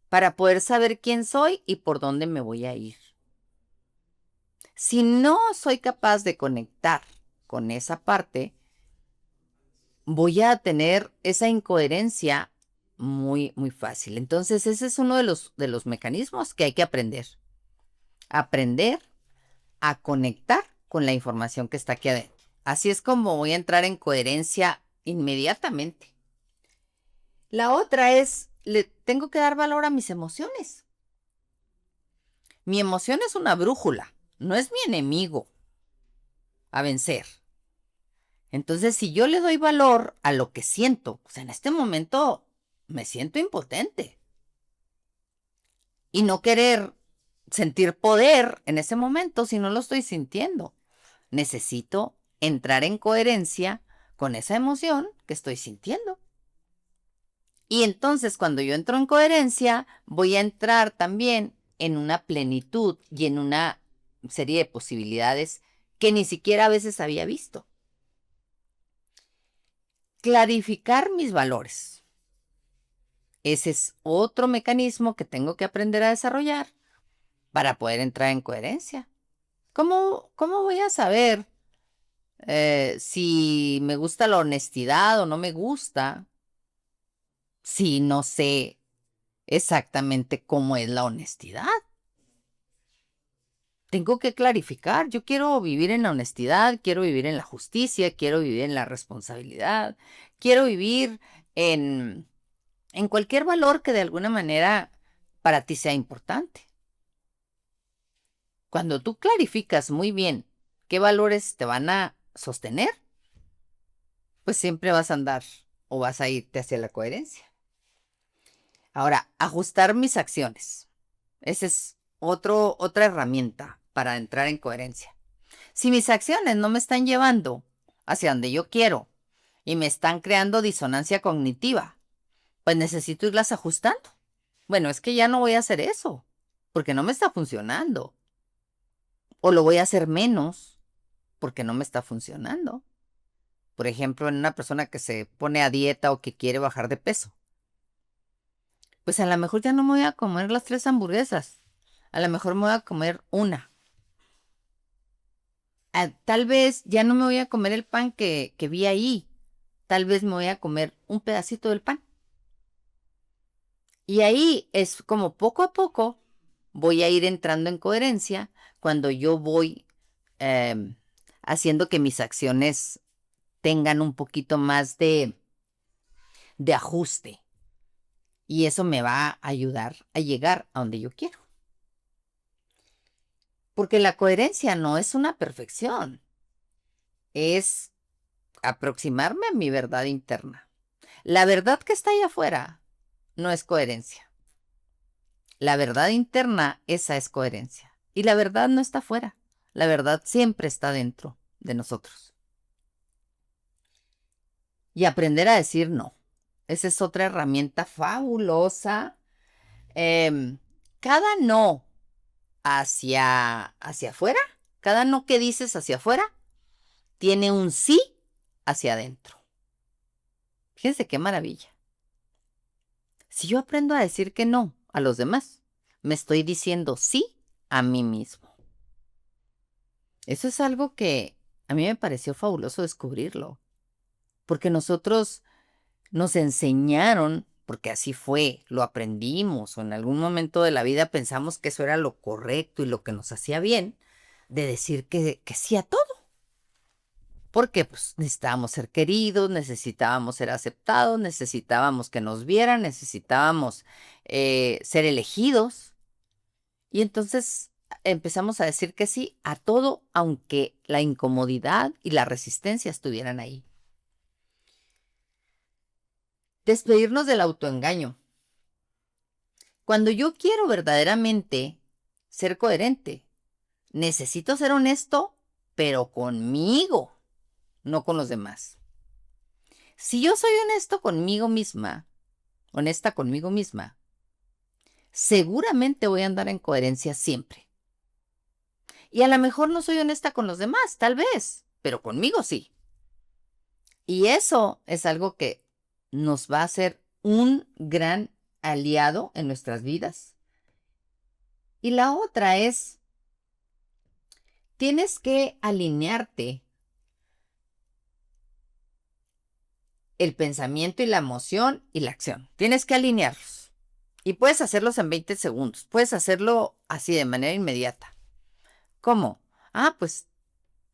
para poder saber quién soy y por dónde me voy a ir. Si no soy capaz de conectar con esa parte, voy a tener esa incoherencia muy, muy fácil. Entonces, ese es uno de los mecanismos que hay que aprender. Aprender a conectar con la información que está aquí adentro. Así es como voy a entrar en coherencia inmediatamente. La otra es, le tengo que dar valor a mis emociones. Mi emoción es una brújula, no es mi enemigo a vencer. Entonces, si yo le doy valor a lo que siento, pues en este momento me siento impotente. Y no querer sentir poder en ese momento si no lo estoy sintiendo. Necesito entrar en coherencia con esa emoción que estoy sintiendo. Y entonces cuando yo entro en coherencia, voy a entrar también en una plenitud y en una serie de posibilidades que ni siquiera a veces había visto. Clarificar mis valores. Ese es otro mecanismo que tengo que aprender a desarrollar para poder entrar en coherencia. ¿Cómo voy a saber si me gusta la honestidad o no me gusta si no sé exactamente cómo es la honestidad? Tengo que clarificar. Yo quiero vivir en la honestidad, quiero vivir en la justicia, quiero vivir en la responsabilidad, quiero vivir en cualquier valor que de alguna manera para ti sea importante. Cuando tú clarificas muy bien qué valores te van a sostener, pues siempre vas a andar o vas a irte hacia la coherencia. Ahora, ajustar mis acciones. Esa es otra herramienta para entrar en coherencia. Si mis acciones no me están llevando hacia donde yo quiero y me están creando disonancia cognitiva, pues necesito irlas ajustando. Bueno, es que ya no voy a hacer eso porque no me está funcionando. O lo voy a hacer menos porque no me está funcionando. Por ejemplo, en una persona que se pone a dieta o que quiere bajar de peso. Pues a lo mejor ya no me voy a comer las 3 hamburguesas. A lo mejor me voy a comer una. Tal vez ya no me voy a comer el pan que vi ahí. Tal vez me voy a comer un pedacito del pan. Y ahí es como poco a poco voy a ir entrando en coherencia cuando yo voy haciendo que mis acciones tengan un poquito más de ajuste. Y eso me va a ayudar a llegar a donde yo quiero. Porque la coherencia no es una perfección, es aproximarme a mi verdad interna. La verdad que está allá afuera no es coherencia. La verdad interna, esa es coherencia. Y la verdad no está afuera. La verdad siempre está dentro de nosotros. Y aprender a decir no. Esa es otra herramienta fabulosa. Cada no hacia afuera, cada no que dices hacia afuera, tiene un sí hacia adentro. Fíjense qué maravilla. Si yo aprendo a decir que no a los demás, me estoy diciendo sí a mí mismo. Eso es algo que a mí me pareció fabuloso descubrirlo, porque nosotros nos enseñaron, porque así fue, lo aprendimos, o en algún momento de la vida pensamos que eso era lo correcto y lo que nos hacía bien, de decir que sí a todo. Porque pues necesitábamos ser queridos, necesitábamos ser aceptados, necesitábamos que nos vieran, necesitábamos ser elegidos. Y entonces empezamos a decir que sí a todo, aunque la incomodidad y la resistencia estuvieran ahí. Despedirnos del autoengaño. Cuando yo quiero verdaderamente ser coherente, necesito ser honesto, pero conmigo, no con los demás. Si yo soy honesto conmigo misma, honesta conmigo misma, seguramente voy a andar en coherencia siempre. Y a lo mejor no soy honesta con los demás, tal vez, pero conmigo sí. Y eso es algo que nos va a hacer un gran aliado en nuestras vidas. Y la otra es, tienes que alinearte el pensamiento y la emoción y la acción. Tienes que alinearlos. Y puedes hacerlos en 20 segundos. Puedes hacerlo así de manera inmediata. ¿Cómo? Pues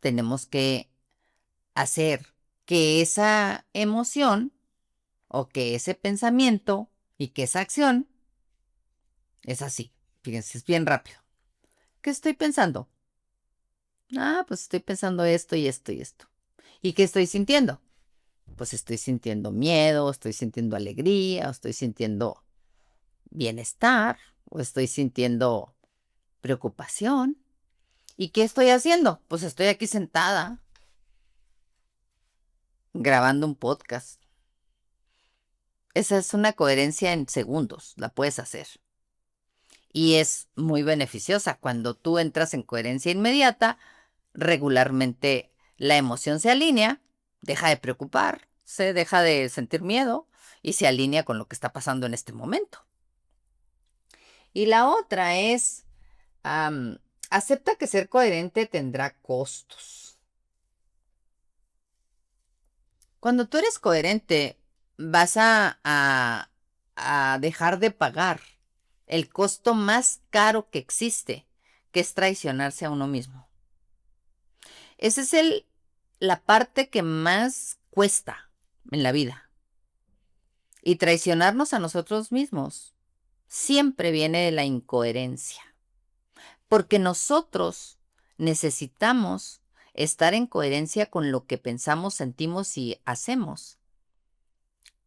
tenemos que hacer que esa emoción o que ese pensamiento y que esa acción es así. Fíjense, es bien rápido. ¿Qué estoy pensando? Pues estoy pensando esto y esto y esto. ¿Y qué estoy sintiendo? Pues estoy sintiendo miedo, estoy sintiendo alegría, estoy sintiendo bienestar, o estoy sintiendo preocupación. ¿Y qué estoy haciendo? Pues estoy aquí sentada grabando un podcast. Esa es una coherencia en segundos, la puedes hacer. Y es muy beneficiosa. Cuando tú entras en coherencia inmediata, regularmente la emoción se alinea, deja de preocupar, se deja de sentir miedo y se alinea con lo que está pasando en este momento. Y la otra es, acepta que ser coherente tendrá costos. Cuando tú eres coherente, vas a dejar de pagar el costo más caro que existe, que es traicionarse a uno mismo. Esa es la parte que más cuesta en la vida. Y traicionarnos a nosotros mismos siempre viene de la incoherencia. Porque nosotros necesitamos estar en coherencia con lo que pensamos, sentimos y hacemos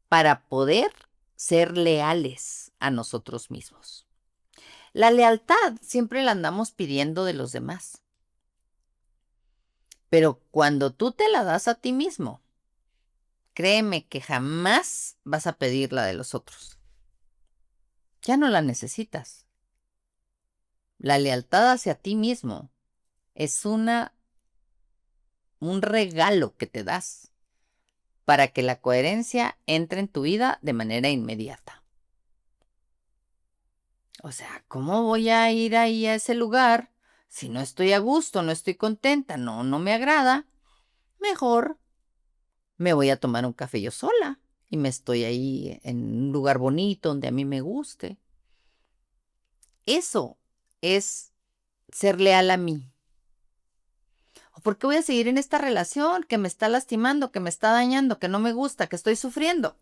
para poder ser leales a nosotros mismos. La lealtad siempre la andamos pidiendo de los demás. Pero cuando tú te la das a ti mismo, créeme que jamás vas a pedirla de los otros. Ya no la necesitas. La lealtad hacia ti mismo es un regalo que te das para que la coherencia entre en tu vida de manera inmediata. O sea, ¿cómo voy a ir ahí a ese lugar si no estoy a gusto, no estoy contenta, no me agrada? Mejor me voy a tomar un café yo sola y me estoy ahí en un lugar bonito donde a mí me guste. Eso es ser leal a mí. ¿O por qué voy a seguir en esta relación que me está lastimando, que me está dañando, que no me gusta, que estoy sufriendo?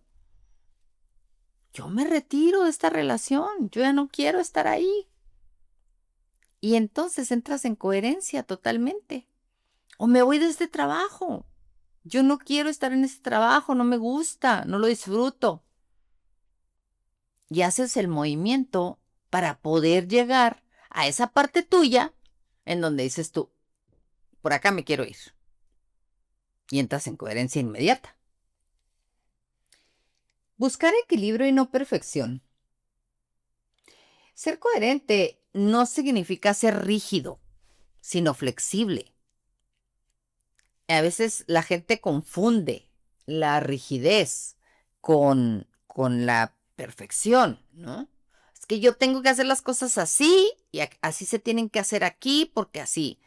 Yo me retiro de esta relación, yo ya no quiero estar ahí. Y entonces entras en coherencia totalmente. O me voy de este trabajo. Yo no quiero estar en este trabajo, no me gusta, no lo disfruto. Y haces el movimiento para poder llegar a esa parte tuya en donde dices tú, por acá me quiero ir. Y entras en coherencia inmediata. Buscar equilibrio y no perfección. Ser coherente no significa ser rígido, sino flexible. A veces la gente confunde la rigidez con la perfección, ¿no? Es que yo tengo que hacer las cosas así y así se tienen que hacer aquí porque así.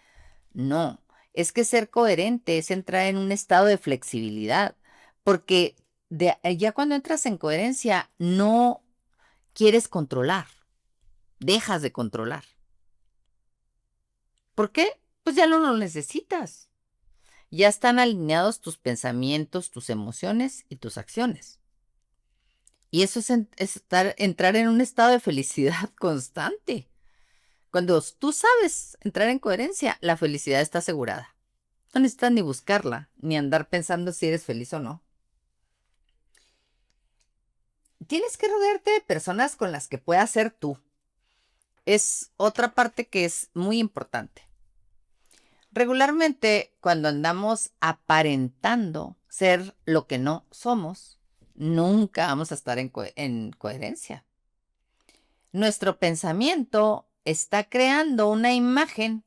No, es que ser coherente es entrar en un estado de flexibilidad, porque ya cuando entras en coherencia no quieres controlar, dejas de controlar. ¿Por qué? Pues ya no lo necesitas. Ya están alineados tus pensamientos, tus emociones y tus acciones. Y eso es entrar en un estado de felicidad constante. Cuando tú sabes entrar en coherencia, la felicidad está asegurada. No necesitas ni buscarla, ni andar pensando si eres feliz o no. Tienes que rodearte de personas con las que puedas ser tú. Es otra parte que es muy importante. Regularmente, cuando andamos aparentando ser lo que no somos, nunca vamos a estar en coherencia. Nuestro pensamiento está creando una imagen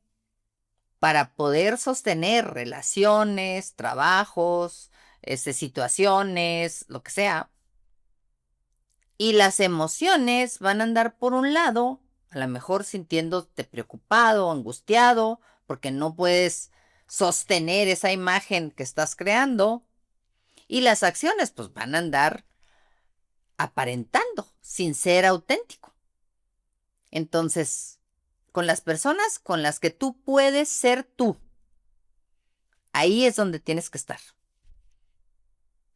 para poder sostener relaciones, trabajos, situaciones, lo que sea. Y las emociones van a andar por un lado, a lo mejor sintiéndote preocupado, angustiado, porque no puedes sostener esa imagen que estás creando. Y las acciones, pues van a andar aparentando, sin ser auténtico. Entonces, con las personas con las que tú puedes ser tú, ahí es donde tienes que estar.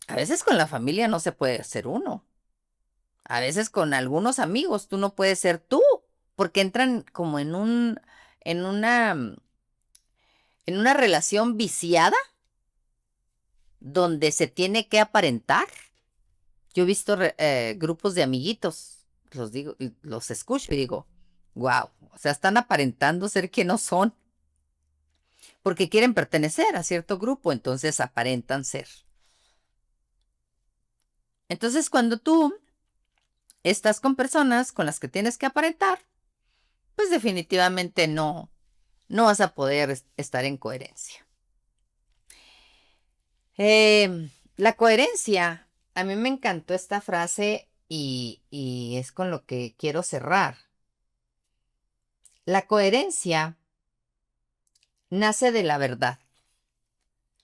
A veces con la familia no se puede ser uno. A veces con algunos amigos tú no puedes ser tú, porque entran como en una, en una relación viciada donde se tiene que aparentar. Yo he visto grupos de amiguitos, los digo, los escucho y digo, wow, o sea, están aparentando ser quien no son, porque quieren pertenecer a cierto grupo, entonces aparentan ser. Entonces, cuando tú estás con personas con las que tienes que aparentar, pues definitivamente no vas a poder estar en coherencia. La coherencia, a mí me encantó esta frase y es con lo que quiero cerrar. La coherencia nace de la verdad,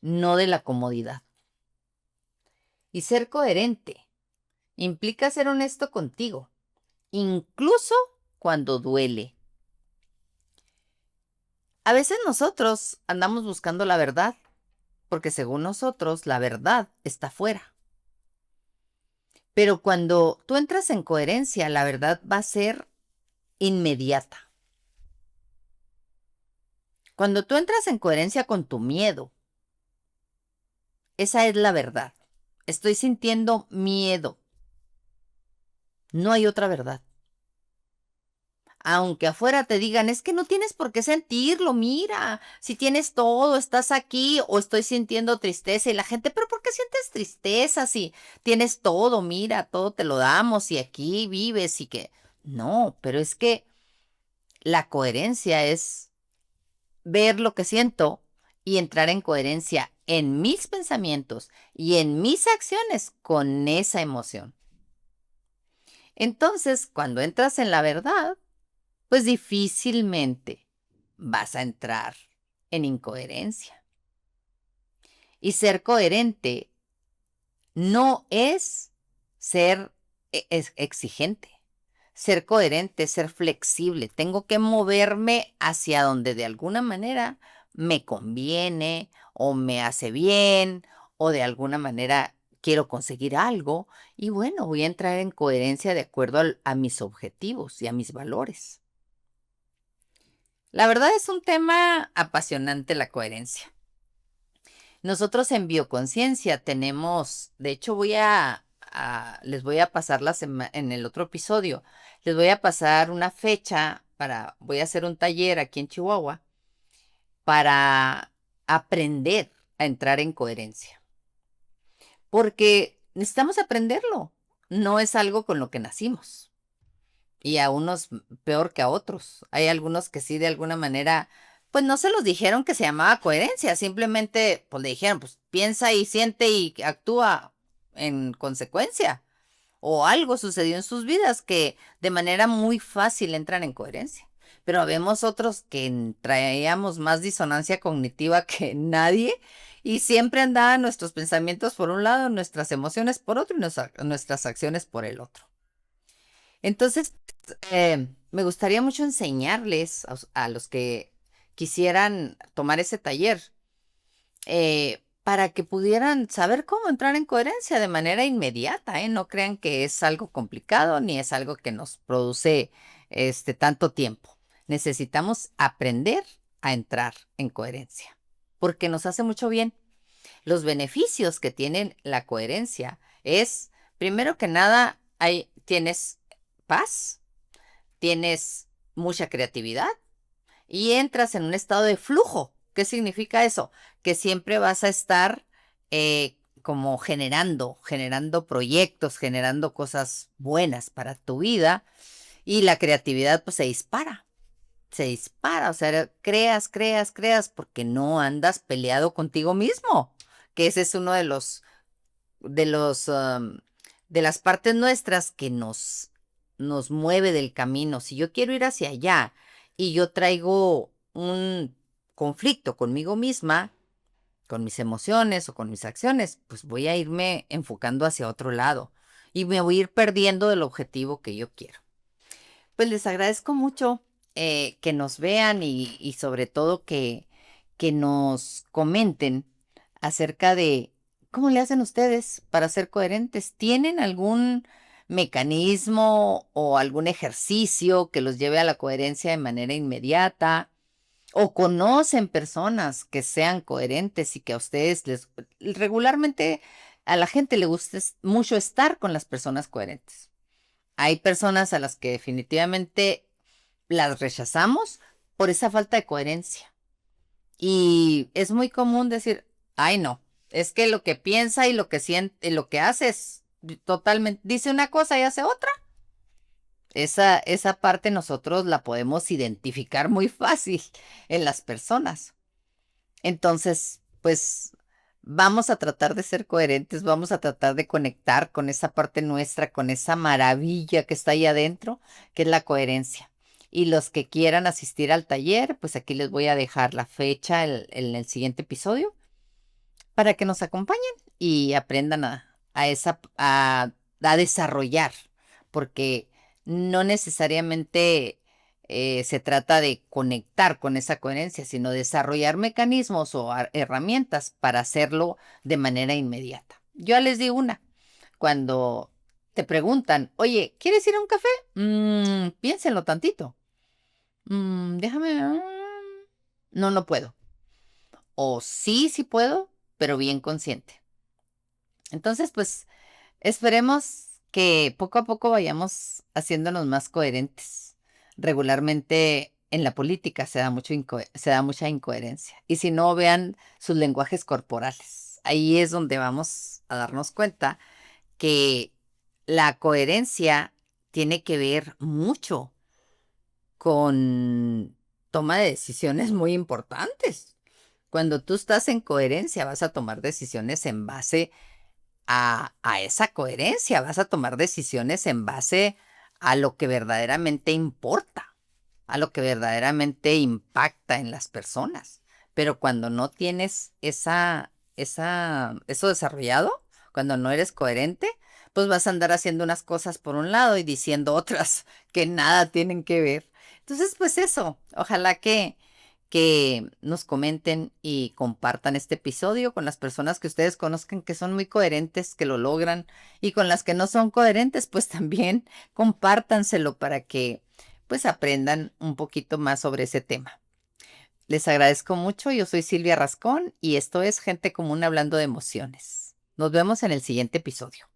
no de la comodidad. Y ser coherente implica ser honesto contigo, incluso cuando duele. A veces nosotros andamos buscando la verdad, porque según nosotros la verdad está fuera. Pero cuando tú entras en coherencia, la verdad va a ser inmediata. Cuando tú entras en coherencia con tu miedo, esa es la verdad. Estoy sintiendo miedo. No hay otra verdad. Aunque afuera te digan, es que no tienes por qué sentirlo, mira, si tienes todo, estás aquí o estoy sintiendo tristeza y la gente, pero ¿por qué sientes tristeza si tienes todo? Mira, todo te lo damos y aquí vives y que... No, pero es que la coherencia es ver lo que siento y entrar en coherencia en mis pensamientos y en mis acciones con esa emoción. Entonces, cuando entras en la verdad, pues difícilmente vas a entrar en incoherencia. Y ser coherente no es ser exigente. Ser coherente, ser flexible. Tengo que moverme hacia donde de alguna manera me conviene o me hace bien o de alguna manera quiero conseguir algo y bueno, voy a entrar en coherencia de acuerdo a mis objetivos y a mis valores. La verdad es un tema apasionante la coherencia. Nosotros en bioconciencia tenemos, de hecho les voy a pasar en el otro episodio, les voy a pasar una fecha voy a hacer un taller aquí en Chihuahua para aprender a entrar en coherencia, porque necesitamos aprenderlo, no es algo con lo que nacimos. Y a unos peor que a otros. Hay algunos que sí, de alguna manera, pues no se los dijeron que se llamaba coherencia, simplemente pues le dijeron, pues piensa y siente y actúa en consecuencia. O algo sucedió en sus vidas que de manera muy fácil entran en coherencia. Pero vemos otros que traíamos más disonancia cognitiva que nadie y siempre andaban nuestros pensamientos por un lado, nuestras emociones por otro y nuestras acciones por el otro. Entonces, me gustaría mucho enseñarles a los que quisieran tomar ese taller para que pudieran saber cómo entrar en coherencia de manera inmediata, ¿eh? No crean que es algo complicado ni es algo que nos produce tanto tiempo. Necesitamos aprender a entrar en coherencia porque nos hace mucho bien. Los beneficios que tiene la coherencia es, primero que nada, tienes paz, tienes mucha creatividad y entras en un estado de flujo. ¿Qué significa eso? Que siempre vas a estar como generando proyectos, generando cosas buenas para tu vida y la creatividad pues se dispara, o sea, creas, porque no andas peleado contigo mismo, que ese es uno de los, de las partes nuestras que nos mueve del camino. Si yo quiero ir hacia allá y yo traigo un conflicto conmigo misma, con mis emociones o con mis acciones, pues voy a irme enfocando hacia otro lado y me voy a ir perdiendo del objetivo que yo quiero. Pues les agradezco mucho que nos vean y sobre todo que nos comenten acerca de cómo le hacen ustedes para ser coherentes. ¿Tienen algún mecanismo o algún ejercicio que los lleve a la coherencia de manera inmediata? ¿O conocen personas que sean coherentes y que a ustedes regularmente a la gente le gusta mucho estar con las personas coherentes? Hay personas a las que definitivamente las rechazamos por esa falta de coherencia. Y es muy común decir, ay no, es que lo que piensa y lo que siente, lo que hace es totalmente, dice una cosa y hace otra. Esa parte nosotros la podemos identificar muy fácil en las personas. Entonces, pues vamos a tratar de ser coherentes, vamos a tratar de conectar con esa parte nuestra, con esa maravilla que está ahí adentro, que es la coherencia. Y los que quieran asistir al taller, pues aquí les voy a dejar la fecha en el siguiente episodio para que nos acompañen y aprendan a desarrollar, porque no necesariamente se trata de conectar con esa coherencia, sino desarrollar mecanismos o herramientas para hacerlo de manera inmediata. Yo les digo una, cuando te preguntan, oye, ¿quieres ir a un café? Piénsenlo tantito. Déjame. No, no puedo. O sí, sí puedo, pero bien consciente. Entonces, pues esperemos que poco a poco vayamos haciéndonos más coherentes. Regularmente en la política se da mucha incoherencia. Y si no, vean sus lenguajes corporales. Ahí es donde vamos a darnos cuenta que la coherencia tiene que ver mucho con toma de decisiones muy importantes. Cuando tú estás en coherencia, vas a tomar decisiones en base a esa coherencia, vas a tomar decisiones en base a lo que verdaderamente importa, a lo que verdaderamente impacta en las personas. Pero cuando no tienes eso desarrollado, cuando no eres coherente, pues vas a andar haciendo unas cosas por un lado y diciendo otras que nada tienen que ver. Entonces, pues eso, ojalá que nos comenten y compartan este episodio con las personas que ustedes conozcan que son muy coherentes, que lo logran, y con las que no son coherentes, pues también compártanselo para que pues aprendan un poquito más sobre ese tema. Les agradezco mucho. Yo soy Silvia Rascón y esto es Gente Común Hablando de Emociones. Nos vemos en el siguiente episodio.